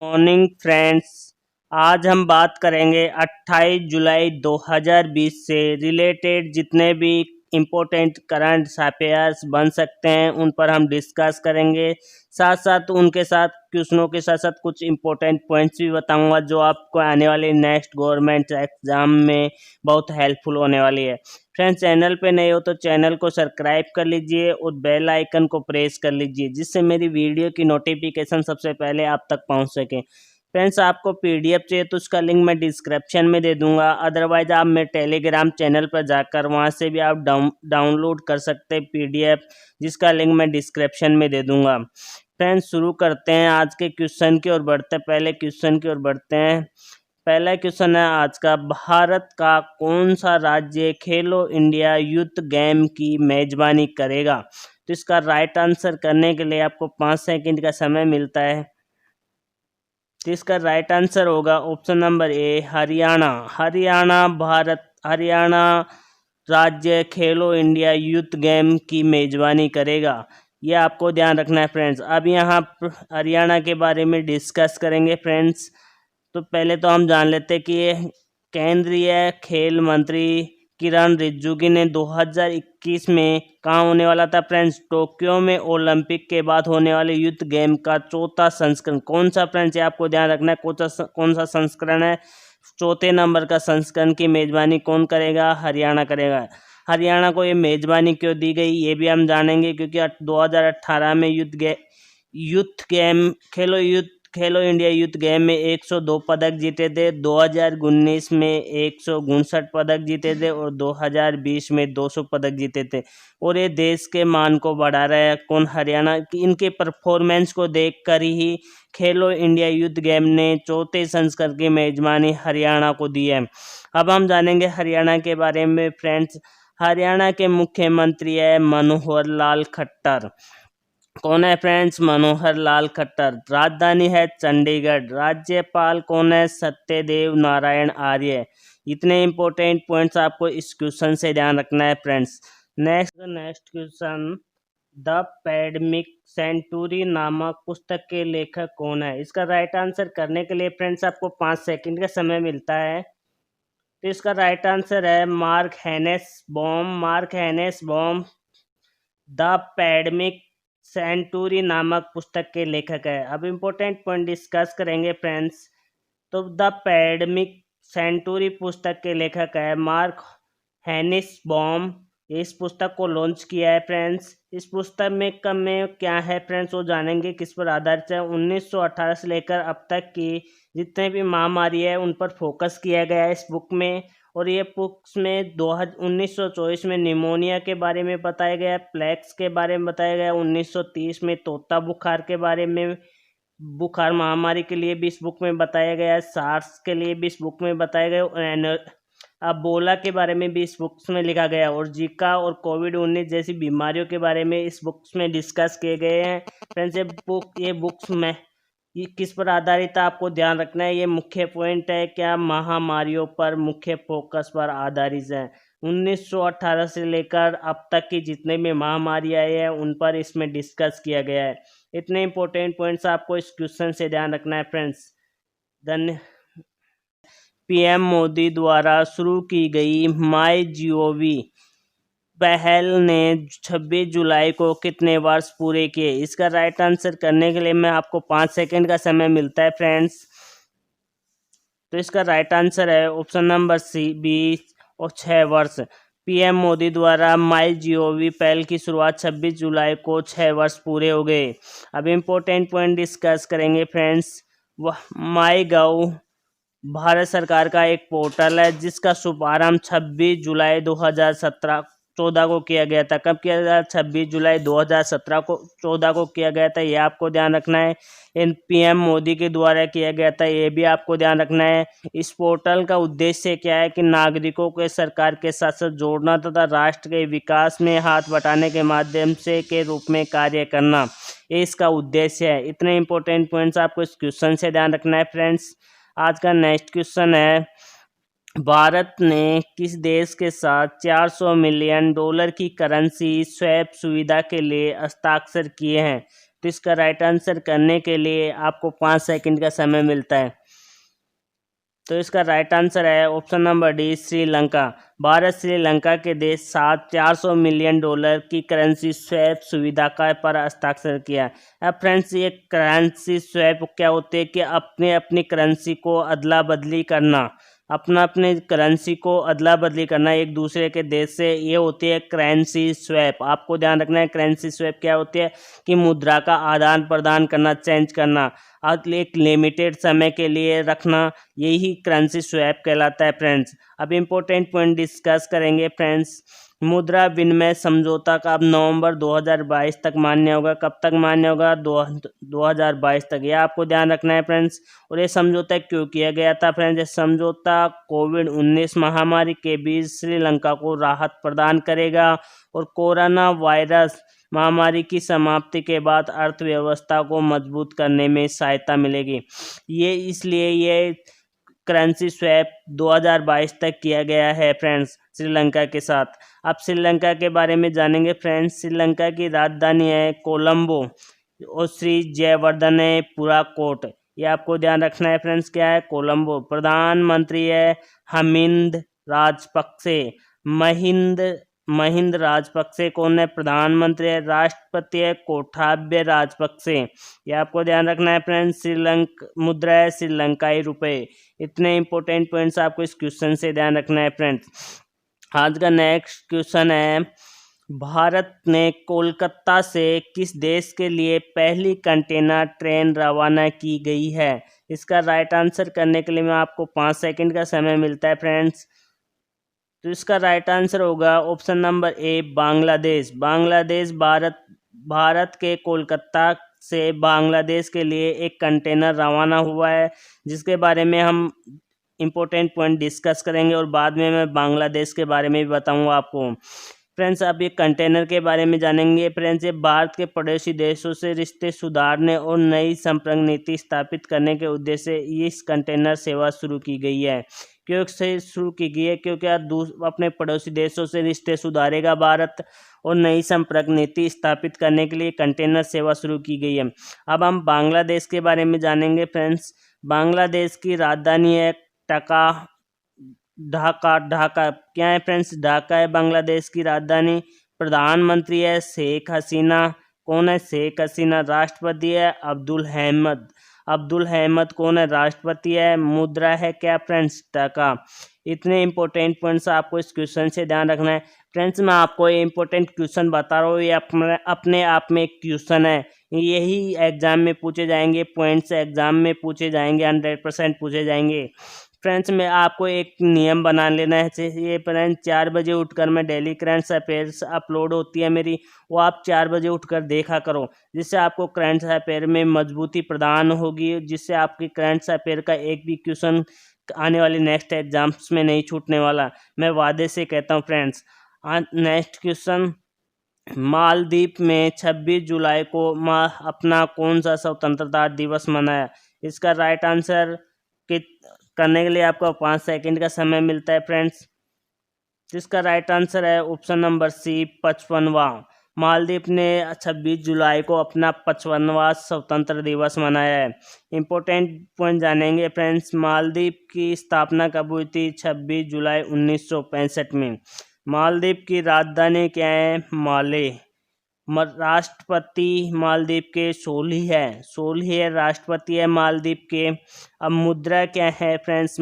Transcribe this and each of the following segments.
Morning friends. आज हम बात करेंगे 28 जुलाई 2020 से रिलेटेड जितने भी इम्पोर्टेंट करंट अफेयर्स बन सकते हैं उन पर हम डिस्कस करेंगे। साथ साथ उनके साथ क्वेश्चनों के साथ साथ कुछ इम्पोर्टेंट पॉइंट्स भी बताऊंगा जो आपको आने वाले नेक्स्ट गवर्नमेंट एग्जाम में बहुत हेल्पफुल होने वाली है। फ्रेंड्स, चैनल पे नए हो तो चैनल को सब्सक्राइब कर लीजिए और बेल आइकन को प्रेस कर लीजिए जिससे मेरी वीडियो की नोटिफिकेशन सबसे पहले आप तक पहुंच सके। फ्रेंड्स, आपको पीडीएफ चाहिए तो उसका लिंक मैं डिस्क्रिप्शन में दे दूंगा, अदरवाइज आप मेरे टेलीग्राम चैनल पर जाकर वहां से भी आप डाउनलोड कर सकते हैं पीडीएफ, जिसका लिंक मैं डिस्क्रिप्शन में दे दूंगा। फ्रेंड्स, शुरू करते हैं आज के क्वेश्चन की ओर बढ़ते हैं। पहले क्वेश्चन की ओर बढ़ते हैं। पहला क्वेश्चन है आज का, भारत का कौन सा राज्य खेलो इंडिया यूथ गेम की मेजबानी करेगा? तो इसका राइट आंसर करने के लिए आपको 5 सेकंड का समय मिलता है। तो इसका राइट आंसर होगा option number A, Haryana. Haryana राज्य खेलो इंडिया यूथ गेम की मेजबानी करेगा। यह आपको ध्यान रखना है फ्रेंड्स। अब यहाँ हरियाणा के बारे में डिस्कस करेंगे फ्रेंड्स। तो पहले तो हम जान लेते हैं कि ये केंद्रीय खेल मंत्री किरण रिजिजू ने 2021 में कहाँ होने वाला था फ्रेंड्स? टोक्यो में ओलंपिक के बाद होने वाले यूथ गेम का चौथा संस्करण कौन सा फ्रेंड्स? ये आपको ध्यान रखना है, कौन सा संस्करण है। चौथे नंबर का संस्करण की मेजबानी कौन करेगा? हरियाणा करेगा। हरियाणा को ये मेजबानी क्यों दी गई ये भी हम जानेंगे, क्योंकि 2018 में खेलो इंडिया यूथ गेम में 102 पदक जीते थे, 2019 में 159 पदक जीते थे और 2020 में 200 पदक जीते थे। और ये देश के मान को बढ़ा रहा है कौन? हरियाणा। इनके परफॉर्मेंस को देखकर ही खेलो इंडिया यूथ गेम ने चौथे संस्करण की मेजबानी हरियाणा को दी है। अब हम जानेंगे हरियाणा के बारे में फ्रेंड्स। हरियाणा के मुख्यमंत्री है मनोहर लाल खट्टर। कौन है फ्रेंड्स? मनोहर लाल खट्टर। राजधानी है चंडीगढ़। राज्यपाल कौन है? सत्यदेव नारायण आर्य। इतने इंपॉर्टेंट पॉइंट्स आपको इस क्वेश्चन से ध्यान रखना है friends. Next question, the pandemic century नामक पुस्तक के लेखक कौन है? इसका राइट आंसर करने के लिए फ्रेंड्स आपको 5 सेकंड का समय मिलता है। तो इसका राइट आंसर है Mark Honigsbaum the pandemic century नामक पुस्तक के लेखक है। अब इम्पोर्टेंट पॉइंट डिस्कस करेंगे फ्रेंड्स। तो द पैंडेमिक सेंचुरी पुस्तक के लेखक है मार्क हेनिस बॉम। इस पुस्तक को लॉन्च किया है फ्रेंड्स। इस पुस्तक में क्या है फ्रेंड्स वो जानेंगे, किस पर आधारित है। 1918 से लेकर अब तक की जितने भी महामारी है उन पर फोकस किया गया है इस बुक में। और ये बुक्स में 1924 में निमोनिया के बारे में बताया गया, प्लेक्स के बारे में बताया गया, 1930 में तोता बुखार के बारे में, बुखार महामारी के लिए भी इस बुक में बताया गया है, सार्स के लिए भी इस बुक में बताया गया, अबोला के बारे में भी इस बुक्स में लिखा गया और जीका और कोविड-19 जैसी बीमारियों के बारे में इस बुक्स में डिस्कस किए गए हैं। फ्रेंड्स, ये बुक्स में ये किस पर आधारित है आपको ध्यान रखना है। ये मुख्य पॉइंट है, क्या महामारियों पर मुख्य फोकस पर आधारित है। 1918 से लेकर अब तक की जितने भी महामारी आई है उन पर इसमें डिस्कस किया गया है। इतने इंपॉर्टेंट पॉइंट्स आपको इस क्वेश्चन से ध्यान रखना है फ्रेंड्स। धन्यवाद। पीएम मोदी द्वारा शुरू की गई माई जीओवी पहल ने 26 जुलाई को कितने वर्ष पूरे किए? इसका राइट आंसर करने के लिए मैं आपको 5 सेकंड का समय मिलता है फ्रेंड्स। तो इसका राइट आंसर है ऑप्शन नंबर सी, 20 और 6 वर्ष। पीएम मोदी द्वारा माई जीओवी पहल की शुरुआत 26 जुलाई को 6 वर्ष पूरे हो गए। अब इम्पोर्टेंट पॉइंट डिस्कस करेंगे फ्रेंड्स। माई गव भारत सरकार का एक पोर्टल है जिसका शुभारंभ 26 जुलाई 2014 को किया गया था। कब किया गया? 26 जुलाई 2017 को 14 को किया गया था। ये आपको ध्यान रखना है। इन पीएम मोदी के द्वारा किया गया था, ये भी आपको ध्यान रखना है। इस पोर्टल का उद्देश्य क्या है कि नागरिकों को सरकार के साथ साथ जोड़ना तथा राष्ट्र के विकास में हाथ बटाने के माध्यम से के रूप में कार्य करना, ये इसका उद्देश्य है। इतने इंपॉर्टेंट पॉइंट्स आपको इस क्वेश्चन से ध्यान रखना है फ्रेंड्स। आज का नेक्स्ट क्वेश्चन है, भारत ने किस देश के साथ 400 मिलियन डॉलर की करेंसी स्वैप सुविधा के लिए हस्ताक्षर किए हैं? तो इसका राइट आंसर करने के लिए आपको 5 सेकंड का समय मिलता है। तो इसका राइट आंसर है option number D, Sri Lanka. Bharat Sri Lanka के देश साथ $400 मिलियन की करेंसी स्वैप सुविधा का पर हस्ताक्षर किया। अब फ्रेंड्स, ये करेंसी स्वैप क्या होते हैं कि अपने अपनी करेंसी को अदला बदली करना, अपने करेंसी को अदला बदली करना एक दूसरे के देश से, ये होती है करेंसी स्वैप। आपको ध्यान रखना है करेंसी स्वैप क्या होती है कि मुद्रा का आदान प्रदान करना, चेंज करना, एक लिमिटेड समय के लिए रखना, यही करेंसी स्वैप कहलाता है फ्रेंड्स। अब इम्पोर्टेंट पॉइंट डिस्कस करेंगे फ्रेंड्स। मुद्रा विनिमय समझौता का अब नवंबर 2022 तक मान्य होगा। कब तक मान्य होगा? 2022 तक, यह आपको ध्यान रखना है फ्रेंड्स। और ये समझौता क्यों किया गया था फ्रेंड्स? ये समझौता कोविड-19 महामारी के बीच श्रीलंका को राहत प्रदान करेगा और कोरोना वायरस महामारी की समाप्ति के बाद अर्थव्यवस्था को मजबूत करने में सहायता मिलेगी। ये इसलिए ये करेंसी स्वैप 2022 तक किया गया है फ्रेंड्स श्रीलंका के साथ। अब श्रीलंका के बारे में जानेंगे फ्रेंड्स। श्रीलंका की राजधानी है कोलंबो और श्री जयवर्धनेपुरा कोट, ये आपको ध्यान रखना है फ्रेंड्स। क्या है? कोलंबो। प्रधानमंत्री है हमिंद राजपक्से। महिंद राजपक्से कौन है? प्रधानमंत्री है। राष्ट्रपति है कोठाब्य राजपक्से, ये आपको ध्यान रखना है फ्रेंड्स। श्रीलंका मुद्रा है श्रीलंकाई रुपए। इतने इंपॉर्टेंट पॉइंट्स आपको इस क्वेश्चन से ध्यान रखना है फ्रेंड्स। आज का नेक्स्ट क्वेश्चन है, भारत ने कोलकाता से किस देश के लिए पहली कंटेनर ट्रेन रवाना की गई है? इसका राइट आंसर करने के लिए मैं आपको 5 सेकंड का समय मिलता है फ्रेंड्स। तो इसका राइट आंसर होगा option number A, Bangladesh. Bangladesh Bharat के कोलकाता से बांग्लादेश के लिए एक कंटेनर रवाना हुआ है, जिसके बारे में हम इम्पोर्टेंट पॉइंट डिस्कस करेंगे और बाद में मैं बांग्लादेश के बारे में भी बताऊंगा आपको फ्रेंड्स। अब ये कंटेनर के बारे में जानेंगे फ्रेंड्स। ये भारत के पड़ोसी देशों से रिश्ते सुधारने और नई संपर्क नीति स्थापित करने के उद्देश्य से इस कंटेनर सेवा शुरू की गई है। क्यों से शुरू की गई है? क्योंकि अपने पड़ोसी देशों से रिश्ते सुधारेगा भारत और नई संपर्क नीति स्थापित करने के लिए कंटेनर सेवा शुरू की गई है। अब हम बांग्लादेश के बारे में जानेंगे फ्रेंड्स। बांग्लादेश की राजधानी है ढाका। क्या है फ्रेंड्स? ढाका है बांग्लादेश की राजधानी। प्रधानमंत्री है शेख हसीना। कौन है? शेख हसीना। राष्ट्रपति है अब्दुल अहमद कौन है? राष्ट्रपति है। मुद्रा है क्या फ्रेंड्स? टका। इतने इंपॉर्टेंट पॉइंट्स आपको इस क्वेश्चन से ध्यान रखना है फ्रेंड्स। मैं आपको ये इंपॉर्टेंट क्वेश्चन बता रहा हूँ, ये अपने आप में एक क्वेश्चन है, यही एग्जाम में पूछे जाएंगे, पॉइंट्स एग्जाम में पूछे जाएंगे, 100% पूछे जाएंगे फ्रेंड्स। मैं आपको एक नियम बना लेना है चाहिए फ्रेंड्स। 4 बजे उठकर मैं डेली करंट अफेयर्स अपलोड होती है मेरी, वो आप 4 बजे उठकर देखा करो, जिससे आपको करंट अफेयर में मजबूती प्रदान होगी, जिससे आपकी करंट अफेयर का एक भी क्वेश्चन आने वाले नेक्स्ट एग्जाम्स में नहीं छूटने वाला, मैं वादे से कहता हूँ फ्रेंड्स। नेक्स्ट क्वेश्चन, मालदीव में 26 जुलाई को अपना कौन सा स्वतंत्रता दिवस मनाया? इसका राइट आंसर करने के लिए आपको 5 सेकंड का समय मिलता है फ्रेंड्स। जिसका राइट आंसर है ऑप्शन नंबर सी, 55वां। मालदीव ने 26 जुलाई को अपना 55वां स्वतंत्र दिवस मनाया है। इंपॉर्टेंट पॉइंट जानेंगे फ्रेंड्स। मालदीव की स्थापना कब हुई थी? 26 जुलाई 1965 में। मालदीव की राजधानी क्या है? माले। राष्ट्रपति मालदीव के सोलिह राष्ट्रपति है मालदीव के। अब मुद्रा क्या है फ्रेंड्स?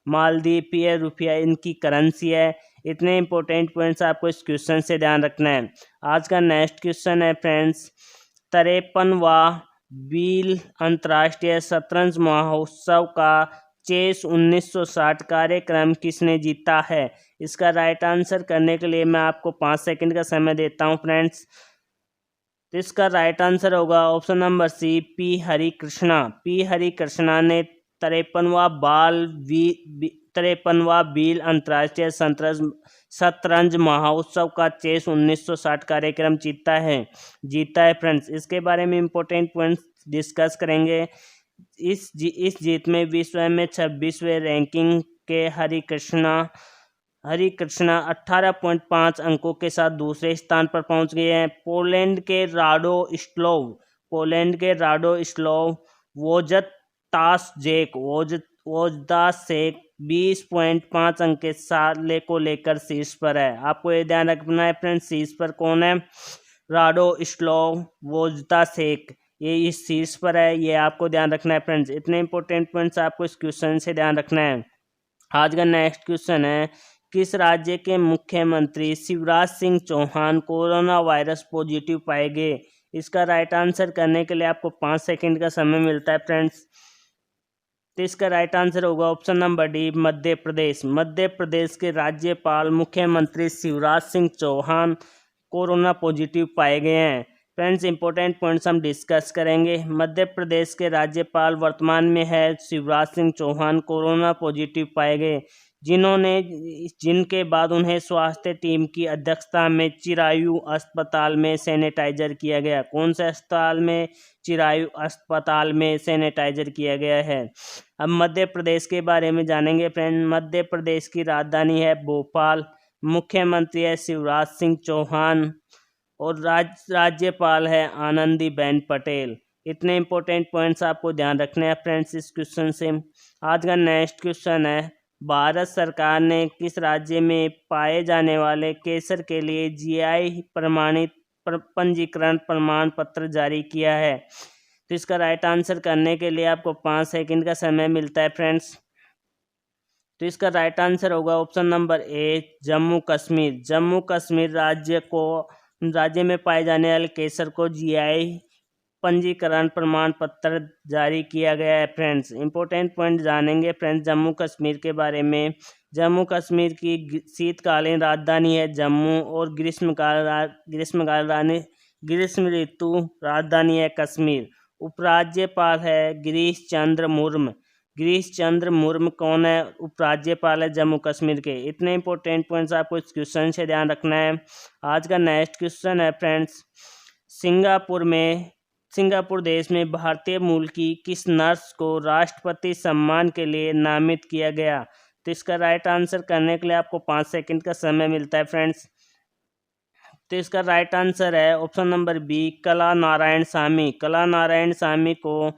मालदीवीय रुपया इनकी करेंसी है। इतने इंपॉर्टेंट पॉइंट्स आपको इस क्वेश्चन से ध्यान रखना है। आज का नेक्स्ट क्वेश्चन है फ्रेंड्स, 53वां बील अंतर्राष्ट्रीय शतरंज महोत्सव का चेस 1960 कार्यक्रम किसने जीता है? इसका राइट आंसर करने के लिए मैं आपको 5 सेकंड का समय देता हूं फ्रेंड्स। तो इसका राइट आंसर होगा option number C, P Harikrishna ने 53वां बील अंतर्राष्ट्रीय शतरंज महोत्सव का चेस 1960 कार्यक्रम जीता है फ्रेंड्स। इसके बारे में इम्पोर्टेंट पॉइंट्स डिस्कस करेंगे। इस जीत में विश्व में 26वें रैंकिंग के हरिकृष्णा हरिकृष्णा 18.5 अंकों के साथ दूसरे स्थान पर पहुंच गए हैं। पोलैंड के राडोस्लाव वोजदासेक 20.5 अंक के साथ को लेकर शीर्ष पर है। आपको ये ध्यान रखना है फ्रेंड्स, शीर्ष पर कौन है? राडोस्लाव वोजदासेक, ये इस शीर्ष पर है, ये आपको ध्यान रखना है फ्रेंड्स। इतने इंपॉर्टेंट पॉइंट्स आपको इस क्वेश्चन से ध्यान रखना है। आज का नेक्स्ट क्वेश्चन है, किस राज्य के मुख्यमंत्री Shivraj Singh Chouhan corona virus positive पाए गए? इसका राइट आंसर करने के लिए आपको 5 सेकंड का समय मिलता है फ्रेंड्स। तो इसका राइट आंसर होगा option number D, Madhya Pradesh. Madhya Pradesh के राज्यपाल मुख्यमंत्री शिवराज सिंह चौहान कोरोना पॉजिटिव पाए गए हैं। फ्रेंड्स, इंपॉर्टेंट पॉइंट्स हम डिस्कस करेंगे। मध्य प्रदेश के राज्यपाल वर्तमान में है शिवराज सिंह चौहान, कोरोना पॉजिटिव पाए गए, जिनके बाद उन्हें स्वास्थ्य टीम की अध्यक्षता में चिरायू अस्पताल में सैनिटाइजर किया गया। कौन से अस्पताल में? चिरायू अस्पताल में सैनिटाइजर किया गया है। अब मध्य प्रदेश के बारे में जानेंगे फ्रेंड। मध्य प्रदेश की राजधानी है भोपाल, मुख्यमंत्री है शिवराज सिंह चौहान और राज्यपाल है आनंदीबेन पटेल। इतने इंपॉर्टेंट पॉइंट्स आपको ध्यान रखने हैं फ्रेंड्स इस क्वेश्चन से। आज का नेक्स्ट क्वेश्चन है, भारत सरकार ने किस राज्य में पाए जाने वाले केसर के लिए जीआई प्रमाणित पंजीकरण प्रमाण पत्र जारी किया है? तो इसका राइट आंसर करने के लिए आपको 5 सेकंड का समय मिलता है फ्रेंड्स। तो इसका राइट आंसर होगा option number A, Jammu Kashmir. Jammu Kashmir राज्य में पाए जाने वाले केसर को जीआई पंजीकरण प्रमाण पत्र जारी किया गया है। फ्रेंड्स, इंपॉर्टेंट पॉइंट जानेंगे फ्रेंड्स जम्मू कश्मीर के बारे में। जम्मू कश्मीर की शीतकालीन राजधानी है जम्मू और ग्रीष्म ऋतु राजधानी है कश्मीर। उपराज्यपाल है गिरीश चंद्र मुर्मू। गिरीश चंद्र मुर्मू कौन है? उपराज्यपाल है जम्मू कश्मीर के। इतने इंपॉर्टेंट पॉइंट्स आपको इस क्वेश्चन से ध्यान रखना है। आज का नेक्स्ट क्वेश्चन है फ्रेंड्स, सिंगापुर देश में भारतीय मूल की किस नर्स को राष्ट्रपति सम्मान के लिए नामित किया गया? तो इसका राइट आंसर करने के लिए आपको 5 सेकंड का समय मिलता है फ्रेंड्स। तो इसका राइट आंसर है ऑप्शन नंबर बी, कला नारायण सामी। कला नारायण सामी को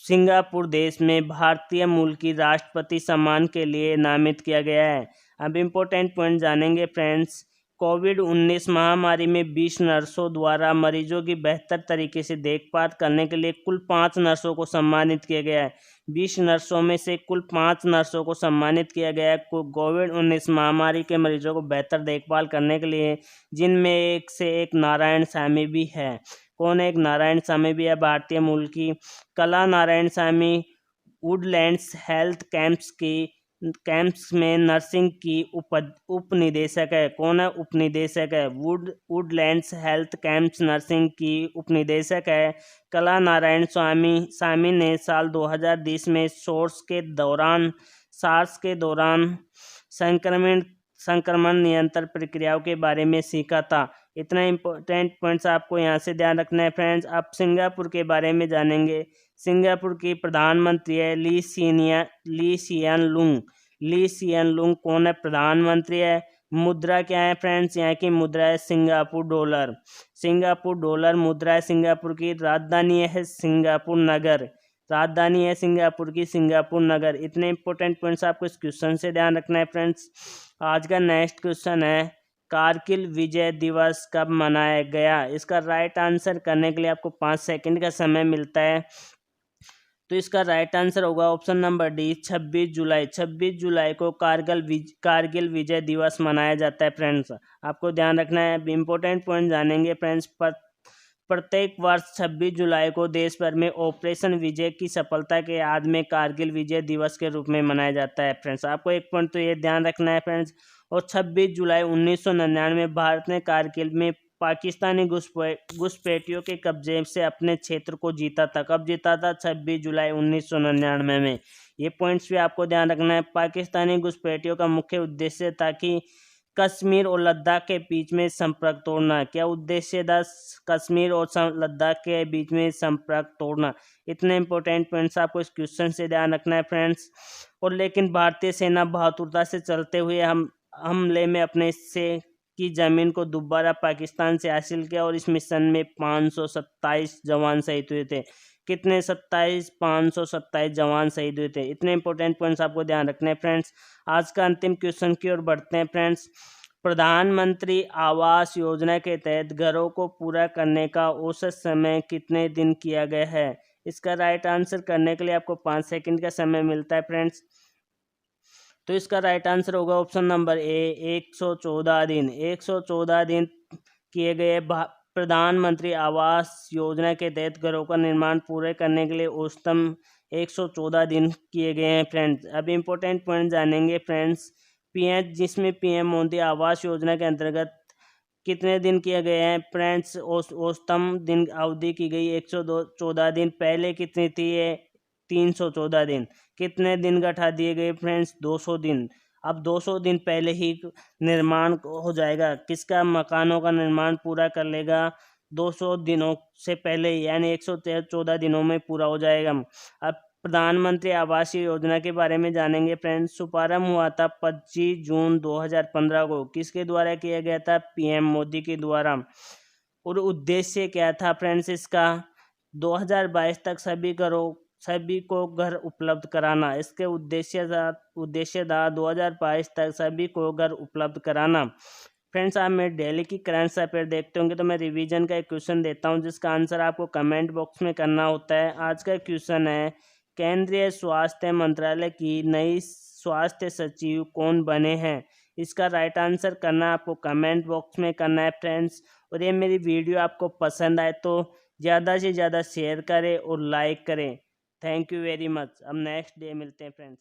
सिंगापुर देश में भारतीय मूल की राष्ट्रपति सम्मान के लिए नामित किया गया है। अब इम्पोर्टेंट पॉइंट जानेंगे फ्रेंड्स। कोविड-19 महामारी में 20 नर्सों द्वारा मरीजों की बेहतर तरीके से देखभाल करने के लिए कुल 5 नर्सों को सम्मानित किया गया है। 20 नर्सों में से कुल 5 नर्सों को सम्मानित किया गया है कोविड-19 महामारी के मरीजों को बेहतर देखभाल करने के लिए, जिनमें एक से एक नारायण सामी भी है। कौन है? एक नारायण सामी भी है भारतीय मूल की। कला नारायण सामी वुडलैंड्स हेल्थ कैंप्स में नर्सिंग की उपनिदेशक है। कौन है? उपनिदेशक है। वुडलैंड्स हेल्थ कैंप्स नर्सिंग की उपनिदेशक है। कला नारायण सामी ने साल 2020 में सार्स के दौरान संक्रमण नियंत्रण प्रक्रियाओं के बारे में सीखा था। इतना इम्पोर्टेंट पॉइंट्स आपको यहाँ से ध्यान रखना है फ्रेंड्स। आप सिंगापुर के बारे में जानेंगे। सिंगापुर की प्रधानमंत्री है ली सिएन लुंग। कौन है? प्रधानमंत्री है। मुद्रा क्या है फ्रेंड्स? यहाँ की मुद्रा है सिंगापुर डॉलर मुद्रा है सिंगापुर की। राजधानी है सिंगापुर नगर। इतने इंपॉर्टेंट पॉइंट्स आपको इस क्वेश्चन से ध्यान रखना है फ्रेंड्स। आज का नेक्स्ट क्वेश्चन है, कारगिल विजय दिवस कब मनाया गया? इसका राइट आंसर करने के लिए आपको 5 सेकंड का समय मिलता है। तो इसका राइट आंसर होगा ऑप्शन नंबर डी, 26 जुलाई। 26 जुलाई को कारगिल विजय दिवस मनाया जाता है फ्रेंड्स। आपको ध्यान रखना है। इंपॉर्टेंट पॉइंट जानेंगे फ्रेंड्स। प्रत्येक वर्ष 26 जुलाई को देश भर में ऑपरेशन विजय की सफलता के याद में कारगिल विजय दिवस के रूप में मनाया जाता है फ्रेंड्स। आपको एक पॉइंट तो ये ध्यान रखना है फ्रेंड्स। और 26 जुलाई 1999 में भारत ने कारगिल में पाकिस्तानी घुसपैठियों के कब्जे से अपने क्षेत्र को जीता था। कब जीता था? 26 जुलाई 1999 में। ये पॉइंट्स भी आपको ध्यान रखना है। पाकिस्तानी घुसपैठियों का मुख्य उद्देश्य था कि कश्मीर और लद्दाख के बीच में संपर्क तोड़ना। क्या उद्देश्य था? कश्मीर और लद्दाख के बीच में संपर्क तोड़ना। इतने इंपॉर्टेंट पॉइंट्स आपको इस क्वेश्चन से ध्यान रखना है फ्रेंड्स। और लेकिन भारतीय सेना बहादुरता से चलते हुए हम हमले में अपने हिस्से की ज़मीन को दोबारा पाकिस्तान से हासिल किया और इस मिशन में 527 जवान शहीद हुए थे। कितने? 527 जवान शहीद हुए थे। इतने इंपॉर्टेंट पॉइंट्स आपको ध्यान रखने हैं फ्रेंड्स। आज का अंतिम क्वेश्चन की ओर बढ़ते हैं फ्रेंड्स। प्रधानमंत्री आवास योजना के तहत घरों को पूरा करने का औसत समय कितने दिन किया गया है? इसका राइट आंसर करने के लिए आपको 5 सेकंड का समय मिलता है फ्रेंड्स। तो इसका राइट आंसर होगा ऑप्शन नंबर ए 114 दिन। 114 दिन किए गए। प्रधानमंत्री आवास योजना के तहत घरों का निर्माण पूरे करने के लिए औसतन 114 दिन किए गए हैं फ्रेंड्स। अभी इंपॉर्टेंट पॉइंट जानेंगे फ्रेंड्स। जिसमें पीएम मोदी आवास योजना के अंतर्गत कितने दिन किए गए हैं फ्रेंड्स? औसतम दिन अवधि की गई 114 दिन। पहले कितनी थी ये? 314 दिन। कितने दिन घटा दिए गए फ्रेंड्स? 200 दिन। अब 200 दिन पहले ही निर्माण हो जाएगा। किसका? मकानों का निर्माण पूरा कर लेगा 200 दिनों से पहले, यानी 114 दिनों में पूरा हो जाएगा। अब प्रधानमंत्री आवास योजना के बारे में जानेंगे फ्रेंड्स। शुभारंभ हुआ था 25 जून 2015 को। किसके द्वारा किया गया था? पीएम मोदी के द्वारा। और उद्देश्य क्या था फ्रेंड्स इसका? 2022 तक सभी को घर उपलब्ध कराना। इसके उद्देश्य था 2022 तक सभी को घर उपलब्ध कराना। फ्रेंड्स, आप मेरे डेली की करंट अफेयर देखते होंगे तो मैं रिवीजन का एक क्वेश्चन देता हूं जिसका आंसर आपको कमेंट बॉक्स में करना होता है। आज का क्वेश्चन है, केंद्रीय स्वास्थ्य मंत्रालय की नई स्वास्थ्य सचिव कौन बने हैं? इसका राइट आंसर करना आपको कमेंट बॉक्स में करना है फ्रेंड्स। और ये मेरी वीडियो आपको पसंद आए तो ज़्यादा से ज़्यादा शेयर करें और लाइक करें। Thank you very much. अब नेक्स्ट डे मिलते हैं फ्रेंड्स।